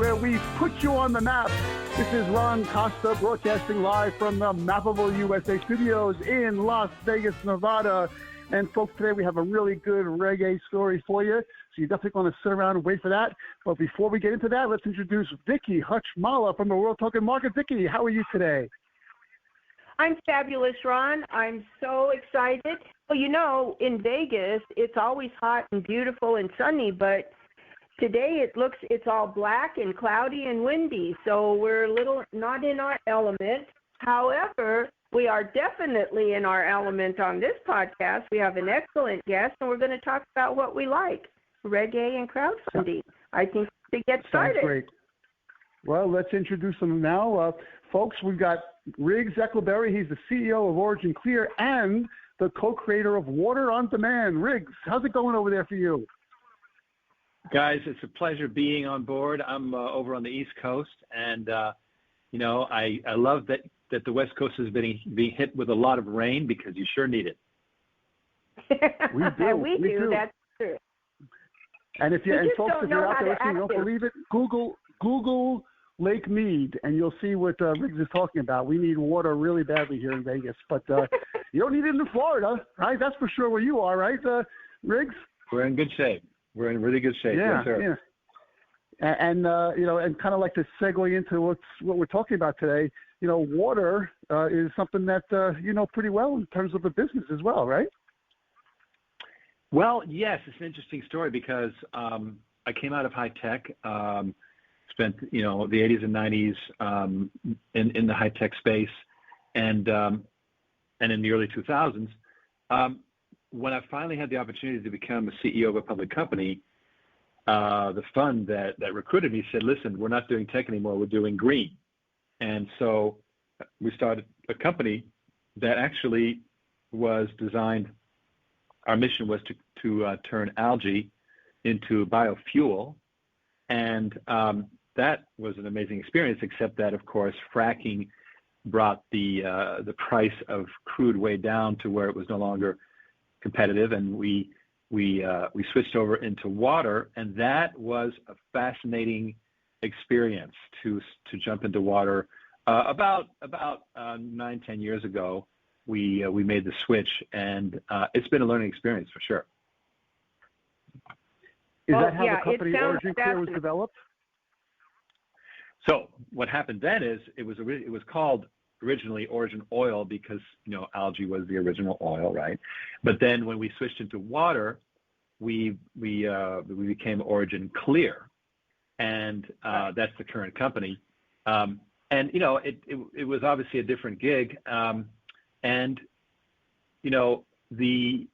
where we put you on the map. This is Ron Costa broadcasting live from the Mappable USA studios in Las Vegas, Nevada. And folks, today we have a really good Reg.A story for you. So you definitely want to sit around and wait for that. But before we get into that, let's introduce Vicky Hutchmala from the World Token Market. Vicky, how are you today? I'm fabulous, Ron. I'm so excited. Well, you know, in Vegas, it's always hot and beautiful and sunny, but today it's all black and cloudy and windy, so we're a little not in our element. However, we are definitely in our element on this podcast. We have an excellent guest, and we're going to talk about what we like, Reg.A and crowdfunding. I think to get started. Sounds great. Well, let's introduce them now. Folks, we've got Riggs Eckleberry. He's the CEO of Origin Clear and the co-creator of Water on Demand. Riggs, how's it going over there for you? Guys, it's a pleasure being on board. I'm over on the East Coast, and you know, I love that the West Coast is being hit with a lot of rain because you sure need it. We do. we do. That's true. And if folks, if you're out there listening, don't believe it, Google Lake Mead, and you'll see what Riggs is talking about. We need water really badly here in Vegas, but you don't need it in Florida, right? That's for sure where you are, right, Riggs? We're in good shape. We're in really good shape. Yeah, yes, sir. Yeah. And you know, and kind of like to segue into what we're talking about today. You know, water is something that you know pretty well in terms of the business as well, right? Well, yes, it's an interesting story because I came out of high tech, spent the 80s and 90s in the high tech space, and in the early 2000s. When I finally had the opportunity to become the CEO of a public company, the fund that recruited me said, listen, we're not doing tech anymore, we're doing green. And so we started a company that actually was designed, our mission was to turn algae into biofuel. And that was an amazing experience, except that, of course, fracking brought the price of crude way down to where it was no longer competitive, and we switched over into water, and that was a fascinating experience to jump into water. About 9-10 years ago, we made the switch, and it's been a learning experience for sure. Is that how the company Origin Clear was developed? So what happened then is it was called originally Origin Oil because algae was the original oil, right? But then when we switched into water, we became Origin Clear, and that's the current company. And it was obviously a different gig, and the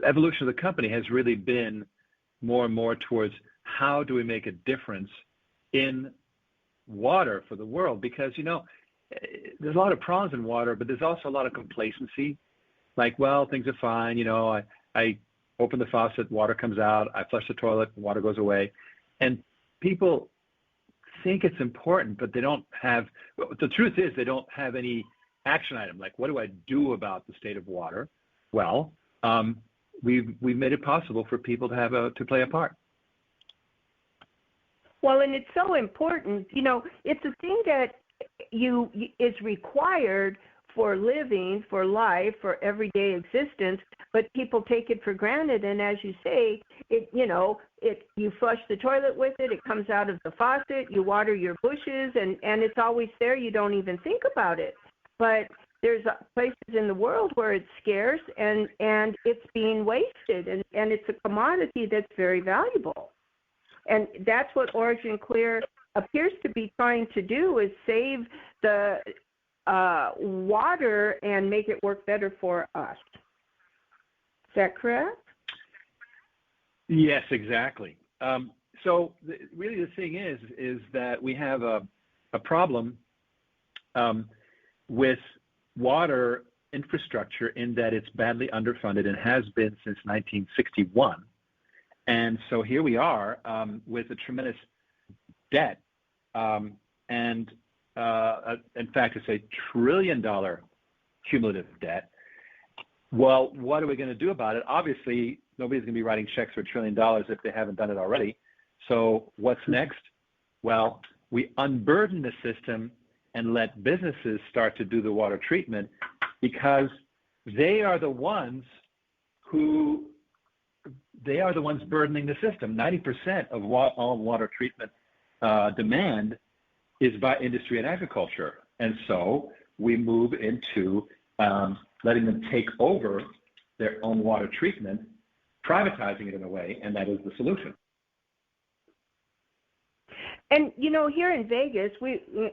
evolution of the company has really been more and more towards how do we make a difference in water for the world, because there's a lot of problems in water, but there's also a lot of complacency. Like, well, things are fine. I open the faucet, water comes out. I flush the toilet, water goes away. And people think it's important, but they don't have, the truth is they don't have any action item. Like, what do I do about the state of water? Well, we've made it possible for people to play a part. Well, and it's so important. It's a thing that is required for living, for life, for everyday existence, but people take it for granted. And as you say, you flush the toilet with it, it comes out of the faucet, you water your bushes, and it's always there. You don't even think about it. But there's places in the world where it's scarce and it's being wasted, and it's a commodity that's very valuable. And that's what Origin Clear appears to be trying to do, is save the water and make it work better for us. Is that correct? Yes, exactly. So really the thing is that we have a problem with water infrastructure in that it's badly underfunded and has been since 1961. And so here we are with a tremendous debt, and in fact, it's $1 trillion cumulative debt. Well, what are we going to do about it? Obviously, nobody's going to be writing checks for $1 trillion if they haven't done it already. So what's next? Well, we unburden the system and let businesses start to do the water treatment because they are the ones burdening the system. 90% of all water treatment demand is by industry and agriculture. And so we move into letting them take over their own water treatment, privatizing it in a way, and that is the solution. And, here in Vegas,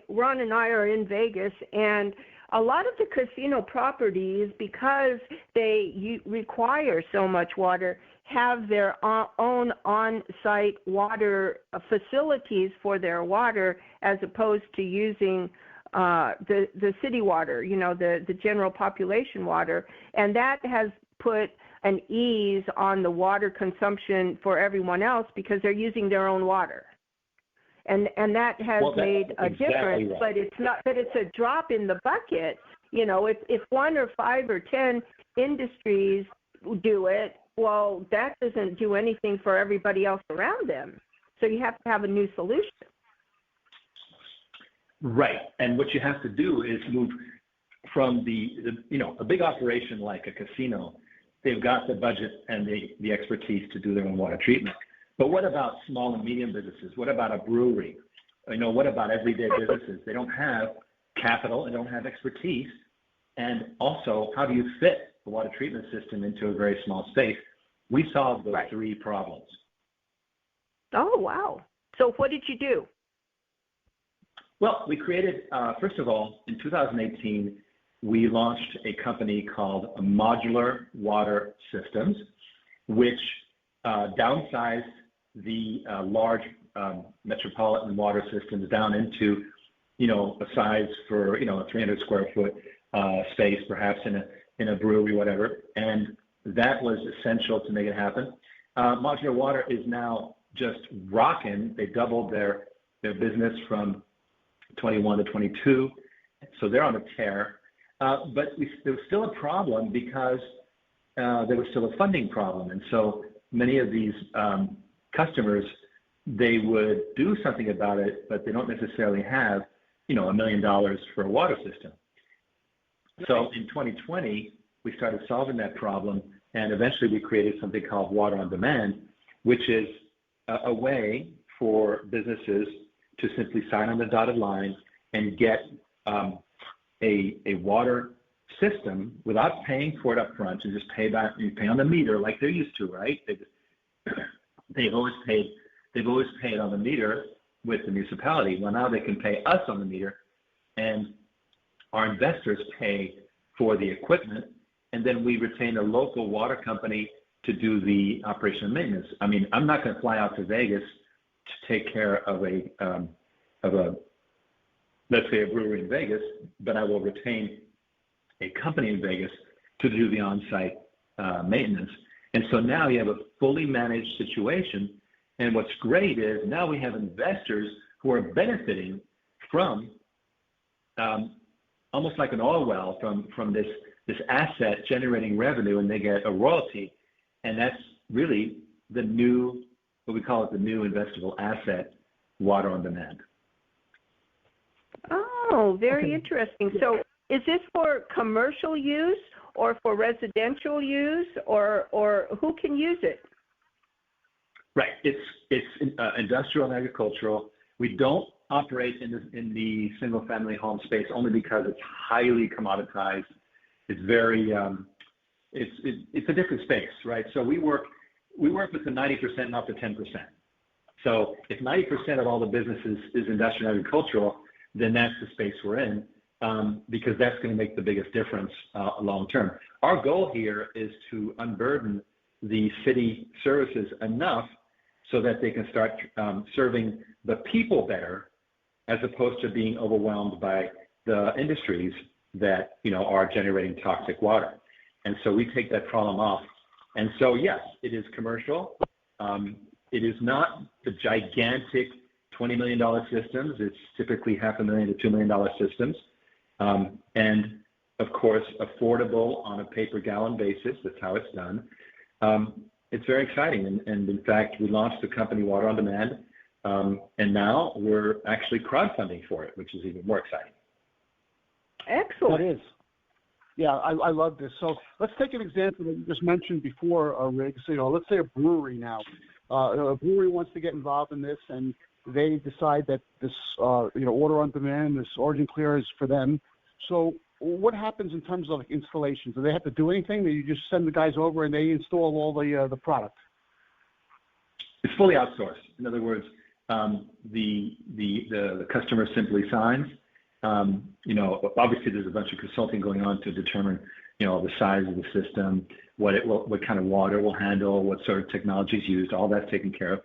Ron and I are in Vegas, and a lot of the casino properties, because they require so much water, have their own on-site water facilities for their water as opposed to using the city water, the general population water. And that has put an ease on the water consumption for everyone else because they're using their own water. And that has made a difference, right. But it's not that it's a drop in the bucket. If 1 or 5 or 10 industries do it, well, that doesn't do anything for everybody else around them. So you have to have a new solution. Right. And what you have to do is move from a big operation like a casino. They've got the budget and the expertise to do their own water treatment. But what about small and medium businesses? What about a brewery? What about everyday businesses? They don't have capital and don't have expertise. And also, how do you fit the water treatment system into a very small space? We solved those three problems. Oh, wow. So what did you do? Well, we created, first of all, in 2018, we launched a company called Modular Water Systems, which downsized the large metropolitan water systems down into, a size for, a 300 square foot space, perhaps in a brewery, whatever. And that was essential to make it happen. Modular Water is now just rocking. They doubled their business from 21 to 22. So they're on a tear. But there was still a problem because there was still a funding problem. And so many of these customers, they would do something about it, but they don't necessarily have, $1 million for a water system. So in 2020, we started solving that problem, and eventually we created something called Water on Demand, which is a way for businesses to simply sign on the dotted line and get a water system without paying for it up front and just pay on the meter like they're used to, right? They've always paid on the meter with the municipality. Well, now they can pay us on the meter, and our investors pay for the equipment, and then we retain a local water company to do the operation and maintenance. I mean, I'm not going to fly out to Vegas to take care of let's say a brewery in Vegas, but I will retain a company in Vegas to do the on-site maintenance. And so now you have a fully managed situation. And what's great is now we have investors who are benefiting from almost like an oil well from this asset generating revenue, and they get a royalty. And that's really what we call it, the new investable asset, Water on Demand. Oh, very interesting. So is this for commercial use or for residential use, or who can use it? Right. It's industrial and agricultural. We don't operate in the single-family home space only because it's highly commoditized. It's very it's a different space, right? So we work with the 90%, not the 10%. So if 90% of all the businesses is industrial and agricultural, then that's the space we're in, because that's going to make the biggest difference long term. Our goal here is to unburden the city services enough so that they can start serving the people better, as opposed to being overwhelmed by the industries that are generating toxic water. And so we take that problem off. And so yes, it is commercial. It is not the gigantic $20 million systems. It's typically $500,000 to $2 million systems. And of course, affordable on a pay-per-gallon basis. That's how it's done. It's very exciting. And in fact, we launched the company Water on Demand And now we're actually crowdfunding for it, which is even more exciting. Excellent. That is. Yeah, I love this. So let's take an example that you just mentioned before, Rick. So, let's say a brewery now. A brewery wants to get involved in this, and they decide that this, order on demand, this Origin Clear is for them. So what happens in terms of installations? Do they have to do anything? Do you just send the guys over and they install all the product? It's fully outsourced. In other words, the customer simply signs. Obviously there's a bunch of consulting going on to determine, the size of the system, what kind of water it will handle, what sort of technology is used. All that's taken care of,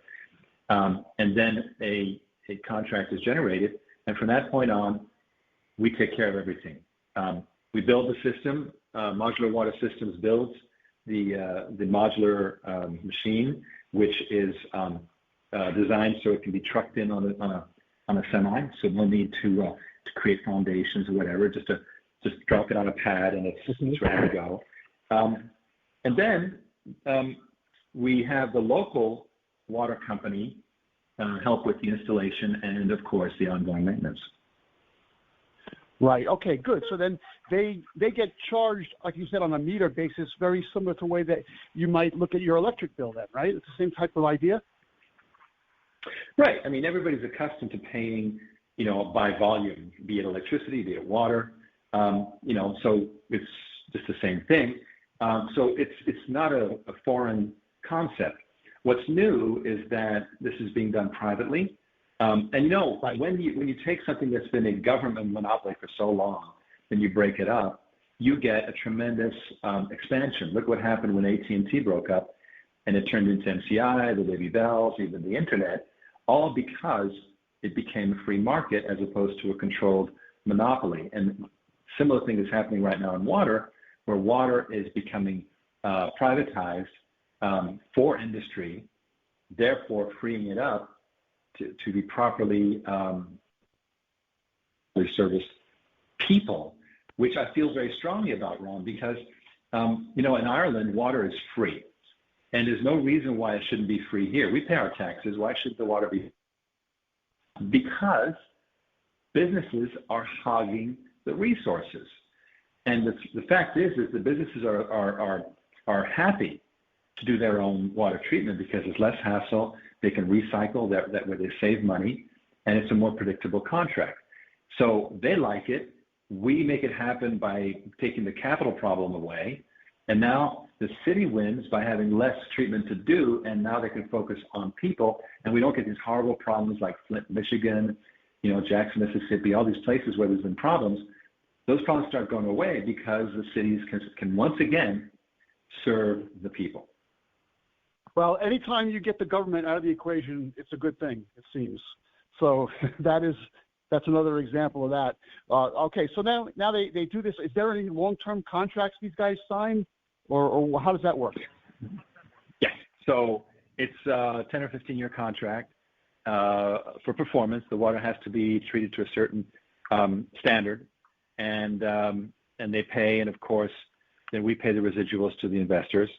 and then a contract is generated, and from that point on, we take care of everything. We build the system. Modular Water Systems builds the modular machine, which is designed so it can be trucked in on a semi. So no need to create foundations or whatever. Just drop it on a pad and it's ready to go. And then we have the local water company help with the installation and, of course, the ongoing maintenance. Right. Okay, good. So then they get charged, like you said, on a meter basis, very similar to the way that you might look at your electric bill then, right? It's the same type of idea? Right. I mean, everybody's accustomed to paying, by volume, be it electricity, be it water. So it's just the same thing. So it's not a foreign concept. What's new is that this is being done privately. When you take something that's been a government monopoly for so long, and you break it up, you get a tremendous expansion. Look what happened when AT&T broke up, and it turned into MCI, the Baby Bells, even the internet, all because it became a free market as opposed to a controlled monopoly. And similar thing is happening right now in water, where water is becoming privatized for industry, therefore freeing it up to be properly serviced people, which I feel very strongly about, Ron, because, in Ireland, water is free. And there's no reason why it shouldn't be free here. We pay our taxes. Why should the water be? Because businesses are hogging the resources. And the fact is the businesses are happy to do their own water treatment because it's less hassle. They can recycle that way they save money, and it's a more predictable contract. So they like it. We make it happen by taking the capital problem away. And now the city wins by having less treatment to do, and now they can focus on people, and we don't get these horrible problems like Flint, Michigan, Jackson, Mississippi, all these places where there's been problems. Those problems start going away because the cities can once again serve the people. Well, anytime you get the government out of the equation, it's a good thing, it seems. So that's another example of that. Okay, so now they do this. Is there any long-term contracts these guys sign, or how does that work? Yes. So it's a 10 or 15-year contract for performance. The water has to be treated to a certain standard, and they pay, and of course, then we pay the residuals to the investors.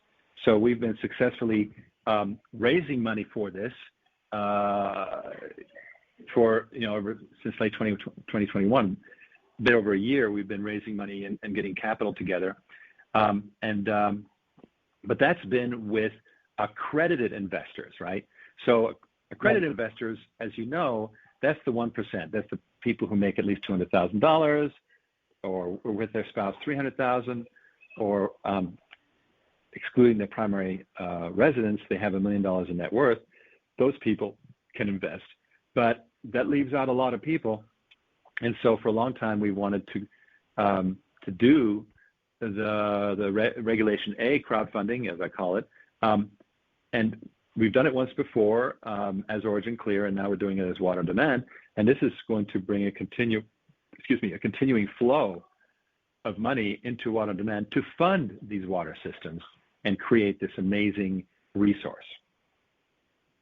So we've been successfully raising money for this since late 2021. A bit over a year, we've been raising money and getting capital together. But that's been with accredited investors, right? So accredited investors, as you know, that's the 1%. That's the people who make at least $200,000 or with their spouse $300,000 or excluding their primary residence, they have $1 million in net worth. Those people can invest, but that leaves out a lot of people. And so for a long time, we wanted to do the Regulation A crowdfunding, as I call it, and we've done it once before as Origin Clear, and now we're doing it as Water on Demand. And this is going to bring a continuing flow of money into Water on Demand to fund these water systems and create this amazing resource.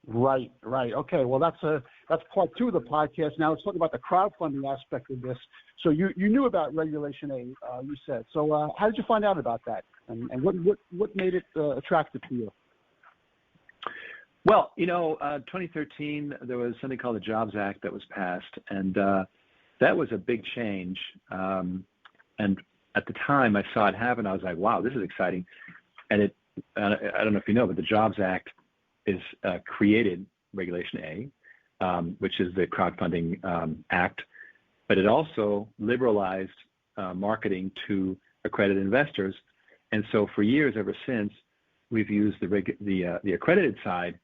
Right. Okay. Well, that's part 2 of the podcast. Now let's talk about the crowdfunding aspect of this. So you knew about Regulation A, you said. So how did you find out about that, and what made it attractive to you? Well, 2013, there was something called the Jobs Act that was passed, and that was a big change. And at the time I saw it happen, I was like, wow, this is exciting. And I don't know if you know, but the Jobs Act is created Regulation A, which is the crowdfunding act, but it also liberalized marketing to accredited investors. And so for years, ever since, we've used the accredited side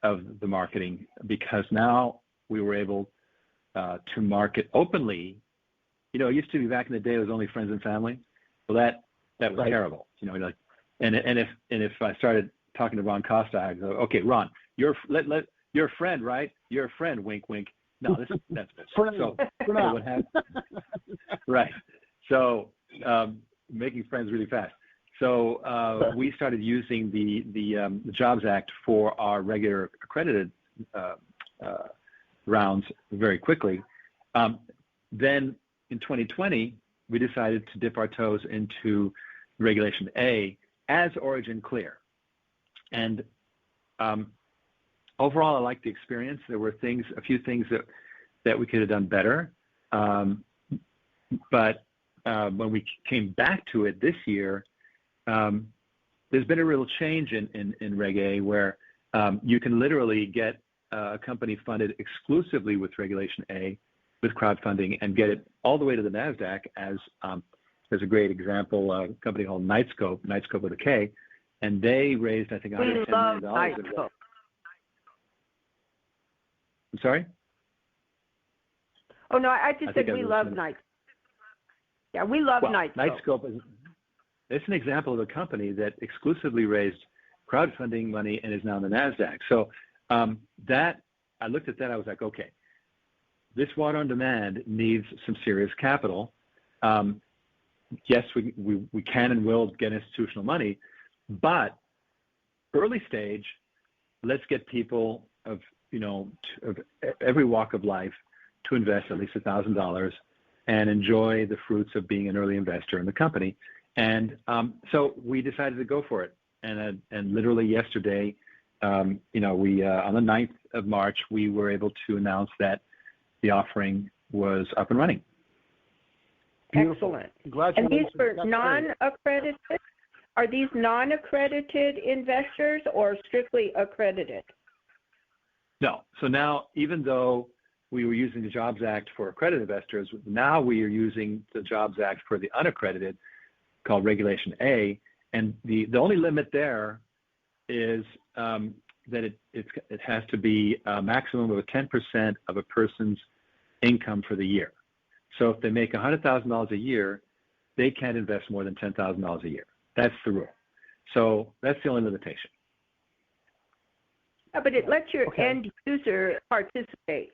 of the marketing, because now we were able to market openly. It used to be back in the day it was only friends and family. Well, that was terrible. And if I started talking to Ron Costa, I'd go, okay, Ron, you're a friend, right? You're a friend. Wink, wink. No, that's so what happened? Right. So making friends really fast. So we started using the Jobs Act for our regular accredited rounds very quickly. Then in 2020, we decided to dip our toes into Regulation A as Origin Clear. And overall, I liked the experience. There were a few things that we could have done better. But when we came back to it this year, there's been a real change in Reg.A where you can literally get a company funded exclusively with Regulation A, with crowdfunding, and get it all the way to the NASDAQ. As there's a great example, a company called Knightscope with a K, and they raised, I think, $110 million. Knightscope. I'm sorry? Oh, no, I just said we love Knightscope. Yeah, we love Knightscope. Knightscope it's an example of a company that exclusively raised crowdfunding money and is now in the NASDAQ. So that I looked at that, I was like, okay, this water on demand needs some serious capital. Yes, we can and will get institutional money, but early stage, let's get people of every walk of life to invest at least $1,000 and enjoy the fruits of being an early investor in the company. And so we decided to go for it. And literally yesterday, we on the 9th of March, we were able to announce that the offering was up and running. Excellent. And these for non-accredited? Are these non-accredited investors or strictly accredited? No. So now, even though we were using the Jobs Act for accredited investors, now we are using the Jobs Act for the unaccredited, called Regulation A. And the only limit there is that it has to be a maximum of 10% of a person's income for the year. So if they make $100,000 a year, they can't invest more than $10,000 a year. That's the rule. So that's the only limitation. But it lets your end user participate.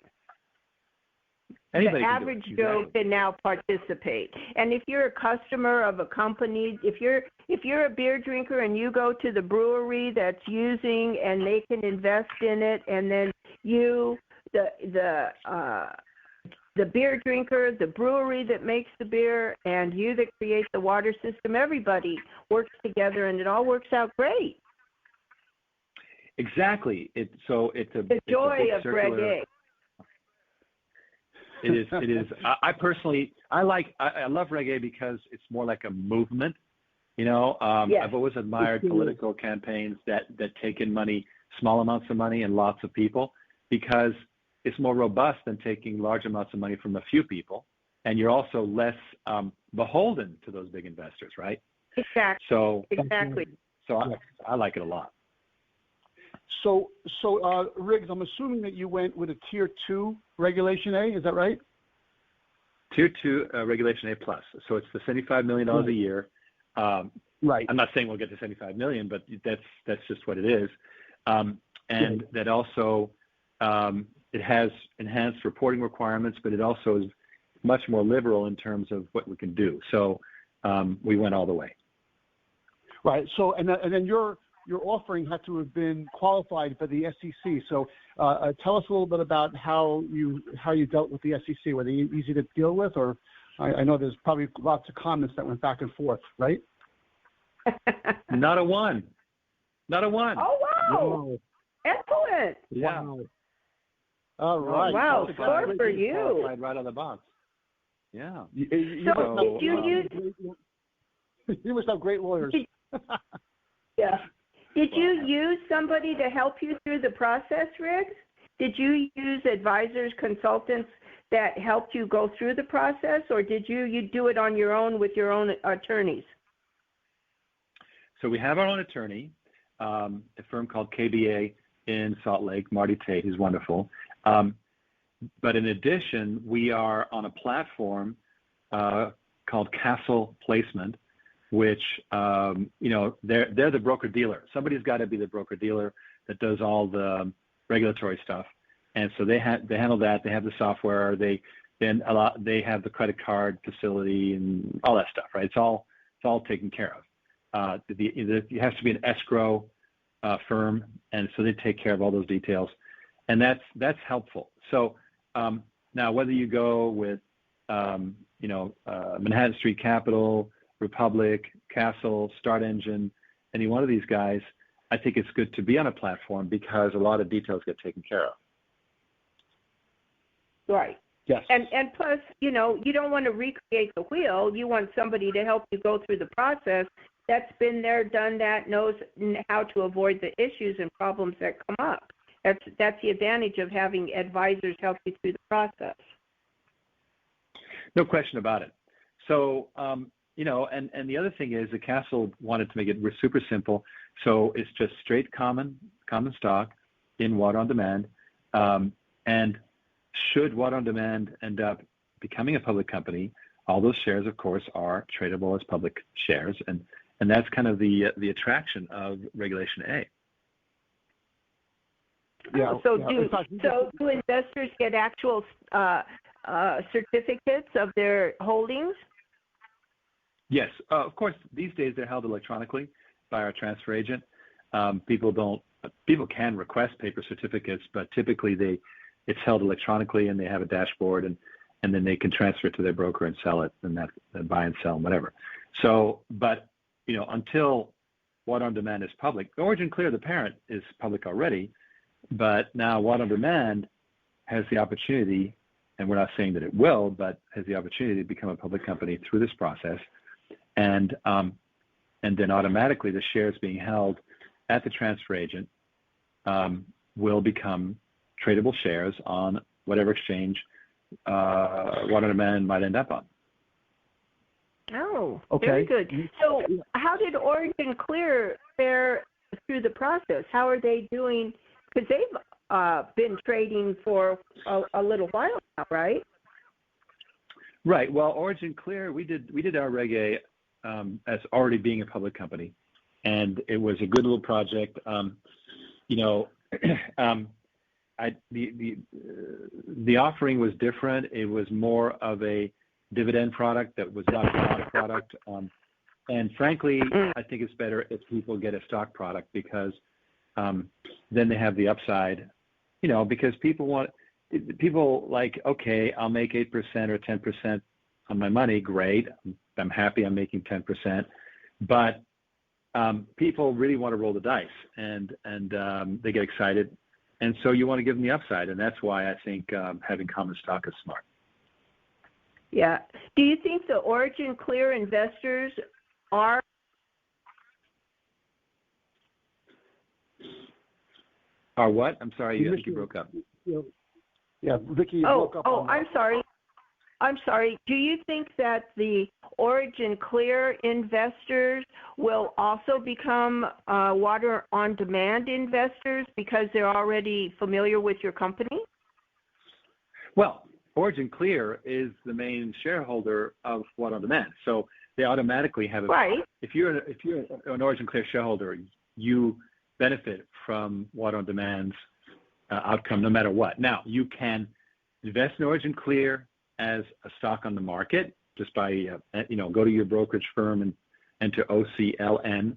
Anybody the average Joe can now participate. And if you're a customer of a company, if you're a beer drinker and you go to the brewery that's using and they can invest in it, and then you, the beer drinker, the brewery that makes the beer, and you that create the water system, everybody works together and it all works out great. Exactly. It's the joy of Reg.A. It is. I personally, I love Reg.A because it's more like a movement. Yes. I've always admired political campaigns that take in money, small amounts of money and lots of people, because it's more robust than taking large amounts of money from a few people. And you're also less beholden to those big investors, right? Exactly. So I like it a lot. So Riggs, I'm assuming that you went with a Tier 2 Regulation A, is that right? Tier 2 Regulation A plus. So it's the $75 million a year. Right. I'm not saying we'll get to $75 million, but that's just what it is. And that also it has enhanced reporting requirements, but it also is much more liberal in terms of what we can do. So we went all the way. Right. So and then your offering had to have been qualified by the SEC. So tell us a little bit about how you dealt with the SEC. Were they easy to deal with, or I know there's probably lots of comments that went back and forth, right? Not a one. Oh, wow. Excellent. Yeah. Wow. All right. Wow, Qualified. score for you. Qualified right out of the box. Yeah. So did you use? You must have great lawyers. Yeah. Did you use somebody to help you through the process, Riggs? Did you use advisors, consultants that helped you go through the process, or did you do it on your own with your own attorneys? So we have our own attorney, a firm called KBA in Salt Lake, Marty Tate, who's wonderful. But in addition, we are on a platform called Castle Placement, which they're the broker dealer. Somebody's got to be the broker dealer that does all the regulatory stuff, and so they handle that. They have the software. They have the credit card facility and all that stuff, right? It's all taken care of. It has to be an escrow firm, and so they take care of all those details, and that's helpful. So now, whether you go with Manhattan Street Capital, Republic, Castle, Start Engine, any one of these guys, I think it's good to be on a platform because a lot of details get taken care of. Right. Yes. And plus, you don't want to recreate the wheel. You want somebody to help you go through the process that's been there, done that, knows how to avoid the issues and problems that come up. That's the advantage of having advisors help you through the process. No question about it. So, and the other thing is the Castle wanted to make it super simple. So it's just straight common stock in Water on Demand. And should Water on Demand end up becoming a public company, all those shares, of course, are tradable as public shares. And that's kind of the attraction of Regulation A. Yeah. So do investors get actual certificates of their holdings? Yes, of course. These days they're held electronically by our transfer agent. People can request paper certificates, but typically it's held electronically, and they have a dashboard, and then they can transfer it to their broker and sell it, and buy and sell, and whatever. So, but until Water on Demand is public, Origin Clear, the parent, is public already, but now Water on Demand has the opportunity, and we're not saying that it will, but has the opportunity to become a public company through this process. And then automatically the shares being held at the transfer agent will become tradable shares on whatever exchange Water on Demand might end up on. Oh, okay. Very good. So how did Origin Clear fare through the process? How are they doing? Because they've been trading for a little while now, right? Right. Well, Origin Clear, we did our Reg.A as already being a public company, and it was a good little project. The offering was different. It was more of a dividend product that was not a stock product. And frankly, I think it's better if people get a stock product because then they have the upside. Because people like, okay, I'll make 8% or 10% on my money. Great. I'm happy I'm making 10%, but people really want to roll the dice and they get excited. And so you want to give them the upside. And that's why I think having common stock is smart. Yeah. Do you think the Origin Clear investors are? Are what? I'm sorry, you broke up. Yeah, Vicki, you broke up. I'm sorry. Do you think that the Origin Clear investors will also become Water on Demand investors because they're already familiar with your company? Well, Origin Clear is the main shareholder of Water on Demand, so they automatically have Right. If you're an Origin Clear shareholder, you benefit from Water on Demand's outcome no matter what. Now, you can invest in Origin Clear as a stock on the market just by, go to your brokerage firm and enter OCLN,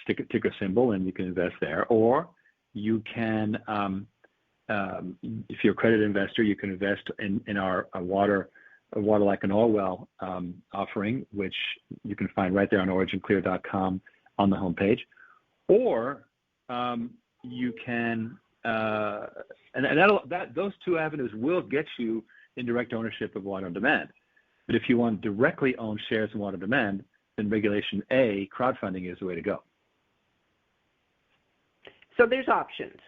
ticker symbol, and you can invest there. Or you can, if you're a credit investor, you can invest in our water like an oil well offering, which you can find right there on originclear.com on the homepage. Or you can those two avenues will get you in direct ownership of Water on Demand. But if you want to directly own shares in Water on Demand, then Regulation A, crowdfunding, is the way to go. So there's options.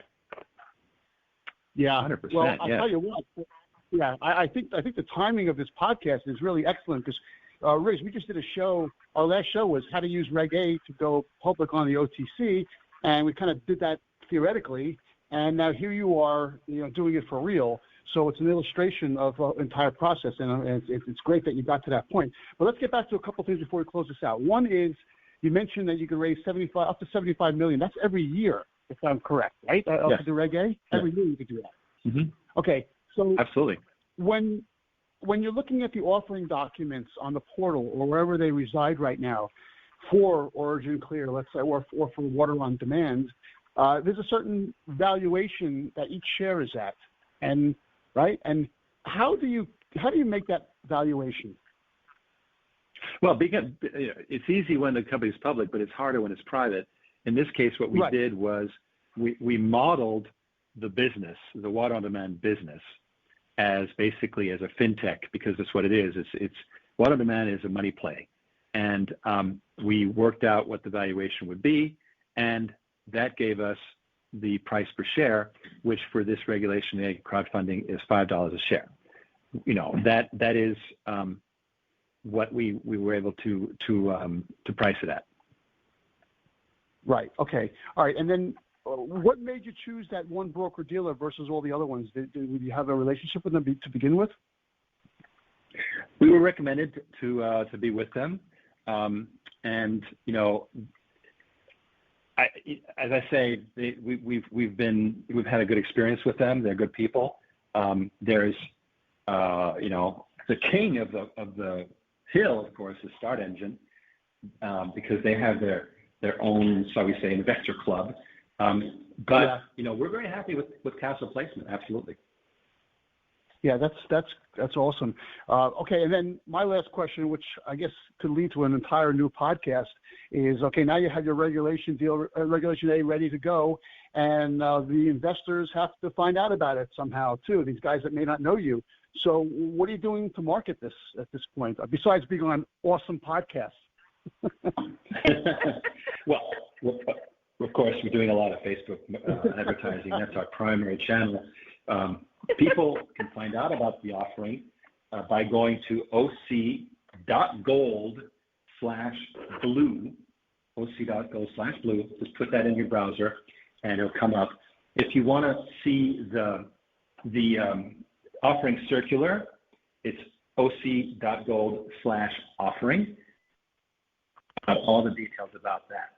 Yeah, 100%. Well, I'll tell you what. Yeah, I think the timing of this podcast is really excellent because, Rich, we just did a show. Our last show was how to use Reg.A to go public on the OTC, and we kind of did that theoretically. And now here you are, doing it for real. So it's an illustration of the entire process, and it's great that you got to that point. But let's get back to a couple of things before we close this out. One is you mentioned that you can raise up to $75 million. That's every year, if I'm correct, right? Yes. Up to the Reg.A? Every year you could do that. Mm-hmm. Okay. So absolutely. When you're looking at the offering documents on the portal or wherever they reside right now for Origin Clear, let's say, or for Water on Demand, there's a certain valuation that each share is at, and right? And how do you make that valuation? Well, because it's easy when the company's public, but it's harder when it's private. In this case, what we did was we modeled the business, the Water on Demand business, as basically as a fintech, because that's what it is. It's Water on Demand is a money play, and we worked out what the valuation would be, and that gave us the price per share, which for this Regulation A crowdfunding is $5 a share. That is what we were able to price it at. Right. Okay. All right. And then what made you choose that one broker dealer versus all the other ones? Did you have a relationship with them to begin with? We were recommended to be with them, and as I say, we've had a good experience with them. They're good people. There's the king of the hill, of course, is Start Engine, because they have their own, shall we say, investor club. But we're very happy with Castle Placement. Absolutely. Yeah, that's awesome. Okay, and then my last question, which I guess could lead to an entire new podcast, is now you have your Regulation A ready to go, and the investors have to find out about it somehow too. These guys that may not know you. So, what are you doing to market this at this point, besides being on awesome podcasts? Well, of course, we're doing a lot of Facebook advertising. That's our primary channel. People can find out about the offering by going to oc.gold/blue, oc.gold/blue. Just put that in your browser, and it'll come up. If you want to see the offering circular, it's oc.gold/offering. All the details about that.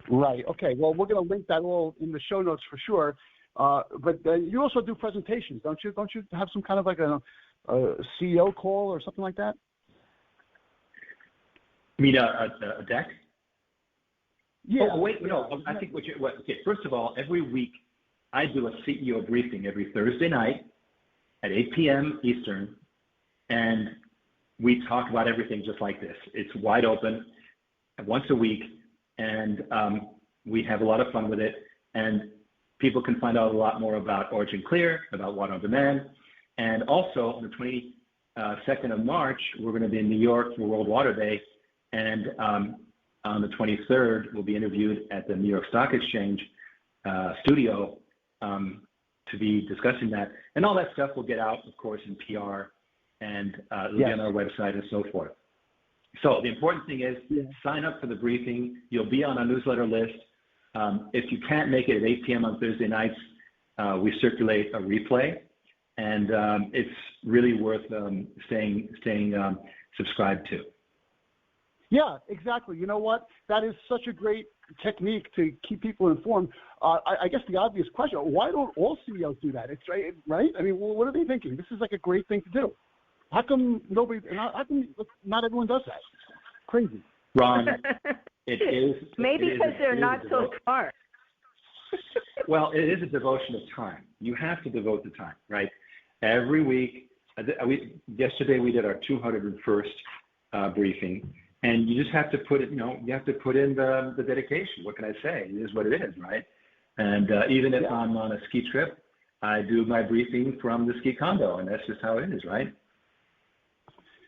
Right. Okay. Well, we're going to link that all in the show notes for sure. But you also do presentations, don't you? Don't you have some kind of like a CEO call or something like that? You mean a deck? Yeah. Oh, wait, no. I think okay, first of all, every week I do a CEO briefing every Thursday night at 8 p.m. Eastern, and we talk about everything just like this. It's wide open once a week, and we have a lot of fun with it. And people can find out a lot more about Origin Clear, about Water on Demand. And also on the 22nd of March, we're going to be in New York for World Water Day. And on the 23rd, we'll be interviewed at the New York Stock Exchange studio to be discussing that. And all that stuff will get out, of course, in PR, and it'll be on our website and so forth. So the important thing is sign up for the briefing. You'll be on our newsletter list. If you can't make it at 8 p.m. on Thursday nights, we circulate a replay, and it's really worth staying subscribed to. Yeah, exactly. You know what? That is such a great technique to keep people informed. I guess the obvious question: why don't all CEOs do that? It's right. I mean, what are they thinking? This is like a great thing to do. How come not everyone does that? Crazy. Ron, it is. Maybe because they're not so smart. Well, it is a devotion of time. You have to devote the time, right? Every week. Yesterday we did our 201st briefing, and you just have to put it. You have to put in the dedication. What can I say? It is what it is, right? And even if I'm on a ski trip, I do my briefing from the ski condo, and that's just how it is, right?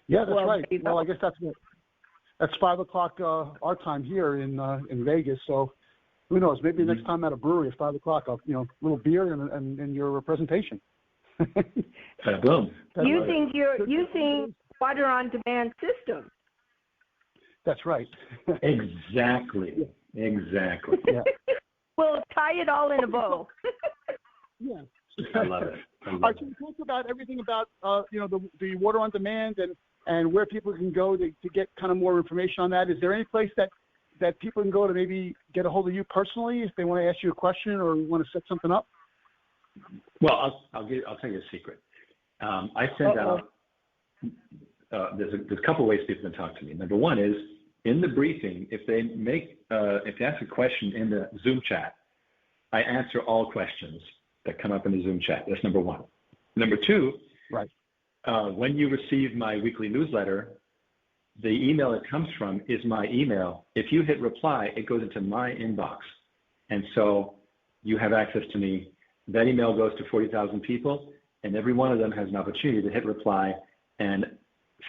Yeah, that's right. Well, I guess that's 5 o'clock our time here in Vegas. So who knows? Maybe next time at a brewery at 5 o'clock, a little beer and your presentation. Boom. Using water on demand system. That's right. Exactly. Exactly. Yeah. We'll tie it all in a bow. Yeah. I love it. Can you talk about everything about the water on demand and where people can go to get kind of more information on that? Is there any place that people can go to maybe get a hold of you personally if they want to ask you a question or want to set something up? Well, I'll tell you a secret. I send out. There's a couple ways people can talk to me. Number one is in the briefing. If they ask a question in the Zoom chat, I answer all questions that come up in the Zoom chat. That's number one. Number two, right. When you receive my weekly newsletter, the email it comes from is my email. If you hit reply, it goes into my inbox. And so you have access to me. That email goes to 40,000 people, and every one of them has an opportunity to hit reply and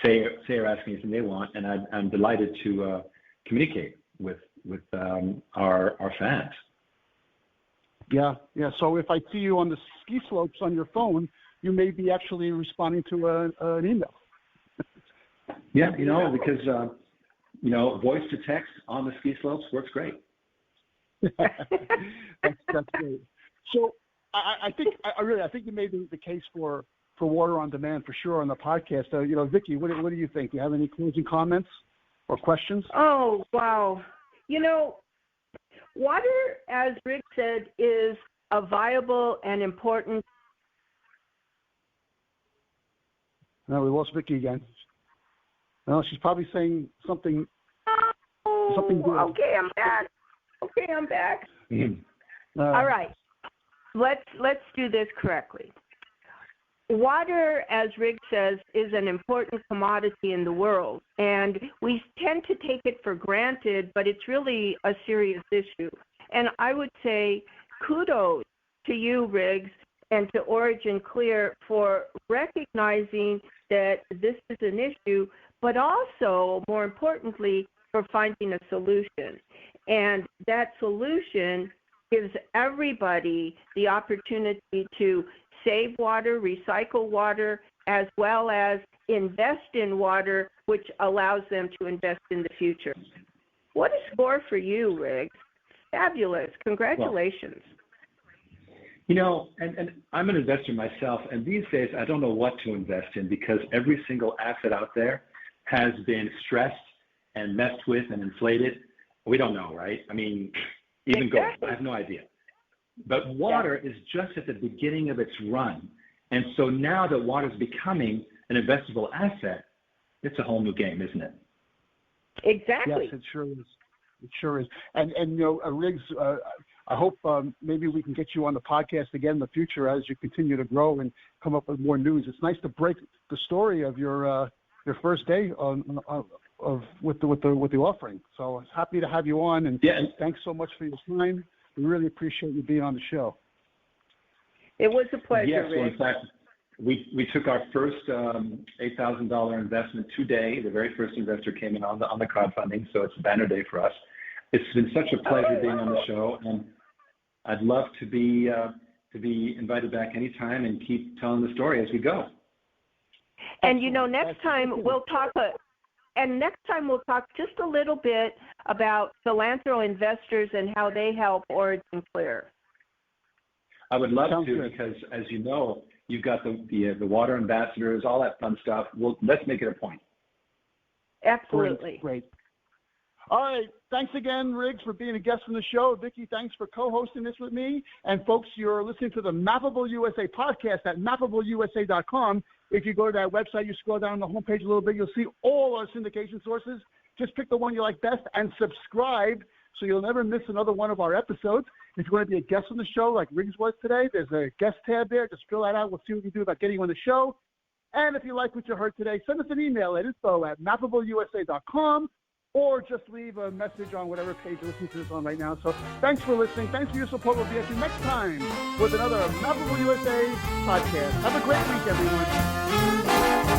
say or ask anything they want. And I'm delighted to communicate with our fans. Yeah. So if I see you on the ski slopes on your phone, you may be actually responding to an email. Yeah, because voice to text on the ski slopes works great. That's great. So I think you made the case for water on demand for sure on the podcast. Vicki, what do you think? Do you have any closing comments or questions? Oh, wow. Water, as Rick said, is a viable and important. No, we lost Vicki again. No, she's probably saying something. Something good. Okay, I'm back. All right. Let's do this correctly. Water, as Rick says, is an important commodity in the world, and we tend to take it for granted, but it's really a serious issue. And I would say kudos to you, Riggs, and to Origin Clear for recognizing that this is an issue, but also, more importantly, for finding a solution. And that solution gives everybody the opportunity to save water, recycle water, as well as invest in water, which allows them to invest in the future. What a score for you, Riggs. Fabulous. Congratulations. And I'm an investor myself, and these days I don't know what to invest in because every single asset out there has been stressed and messed with and inflated. We don't know, right? I mean, even gold, I have no idea. But water is just at the beginning of its run. And so now that water is becoming an investable asset, it's a whole new game, isn't it? Exactly. Yes, it sure is. It sure is. And Riggs, I hope maybe we can get you on the podcast again in the future as you continue to grow and come up with more news. It's nice to break the story of your first day with the offering. So happy to have you on, and thanks so much for your time. We really appreciate you being on the show. It was a pleasure, Yes, Rick. well, in fact, we took our first $8,000 investment today. The very first investor came in on the crowdfunding, so it's a banner day for us. It's been such a pleasure being on the show, and I'd love to be invited back anytime and keep telling the story as we go. And next time we'll talk. Next time we'll talk just a little bit about philanthro investors and how they help Origin Clear. I would love to because, as you know, you've got the water ambassadors, all that fun stuff. Let's make it a point. Absolutely. Great. All right. Thanks again, Riggs, for being a guest on the show. Vicki, thanks for co-hosting this with me. And folks, you're listening to the Mappable USA podcast at mappableusa.com. If you go to that website, you scroll down the homepage a little bit, you'll see all our syndication sources. Just pick the one you like best and subscribe so you'll never miss another one of our episodes. If you want to be a guest on the show like Riggs was today, there's a guest tab there. Just fill that out. We'll see what we can do about getting you on the show. And if you like what you heard today, send us an email at info@mappableusa.com or just leave a message on whatever page you're listening to this on right now. So thanks for listening. Thanks for your support. We'll be at you next time with another Mappable USA podcast. Have a great week, everyone.